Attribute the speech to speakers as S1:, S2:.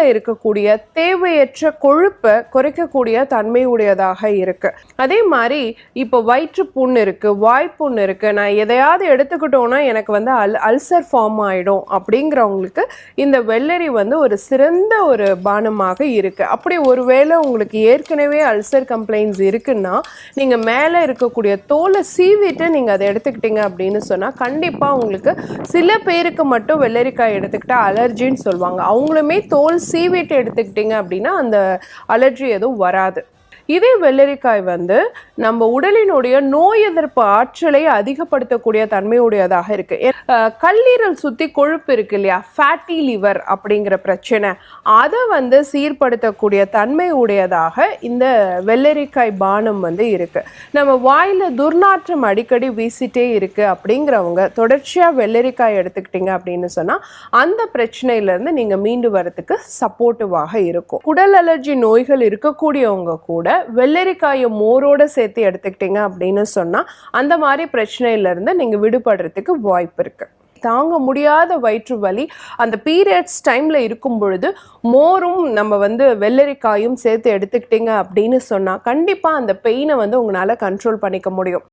S1: உடல்ல இருக்கக்கூடிய தேவையற்ற கொழுப்பை குறைக்கக்கூடிய தன்மை உடையதாக இருக்கு. அதே மாதிரி இப்போ வயிற்று புண் இருக்கு, வாய்ப்புண் இருக்கு, நான் எதையாவது எடுத்துக்கிட்டோன்னா எனக்கு வந்து அல்சர் ஃபார்ம் ஆயிடும் அப்படிங்கிறவங்களுக்கு இந்த வெள்ளரி வந்து ஒரு சிறந்த ஒரு பானமாக இருக்கு. அப்படி ஒருவேளை உங்களுக்கு ஏற்கனவே அல்சர் கம்ப்ளைண்ட்ஸ் இருக்குன்னா நீங்க மேலே இருக்கக்கூடிய தோலை சீவிட்டு நீங்க அதை எடுத்துக்கிட்டீங்க அப்படின்னு சொன்னா கண்டிப்பா உங்களுக்கு சில பேருக்கு மட்டும் வெள்ளரிக்காய் எடுத்துக்கிட்டா அலர்ஜின்னு சொல்லுவாங்க. அவங்களுமே தோல் சீவிட்டு எடுத்துக்கிட்டீங்க அப்படின்னா அந்த அலர்ஜி எதுவும் வராது. இதே வெள்ளரிக்காய் வந்து நம்ம உடலினுடைய நோய் எதிர்ப்பு ஆற்றலை அதிகப்படுத்தக்கூடிய தன்மையுடையதாக இருக்கு. கல்லீரல் சுத்தி கொழுப்பு இருக்கு இல்லையா, ஃபேட்டி லிவர் அப்படிங்கிற பிரச்சனை, அதை வந்து சீர்படுத்தக்கூடிய தன்மை உடையதாக இந்த வெள்ளரிக்காய் பானம் வந்து இருக்கு. நம்ம வாயில துர்நாற்றம் அடிக்கடி வீசிட்டே இருக்கு அப்படிங்கிறவங்க தொடர்ச்சியா வெள்ளரிக்காய் எடுத்துக்கிட்டீங்க அப்படின்னு சொன்னா அந்த பிரச்சனையில இருந்து நீங்க மீண்டு வரதுக்கு சப்போர்ட்டிவாக இருக்கும். குடல் அலர்ஜி நோய்கள் இருக்கக்கூடியவங்க கூட வெள்ளரிக்காயை மோரோட சேர்த்து எடுத்துக்கிட்டீங்க அப்படின்னு சொன்னா அந்த மாதிரி பிரச்சனையில இருந்து நீங்க விடுபடுறதுக்கு வாய்ப்பு இருக்கு. தாங்க முடியாத வயிற்று வலி அந்த பீரியட்ஸ் டைம்ல இருக்கும் பொழுது மோரும் நம்ம வந்து வெள்ளரிக்காயும் சேர்த்து எடுத்துக்கிட்டீங்க அப்படின்னு சொன்னா கண்டிப்பா அந்த பெயினை வந்து உங்களால கண்ட்ரோல் பண்ணிக்க முடியும்.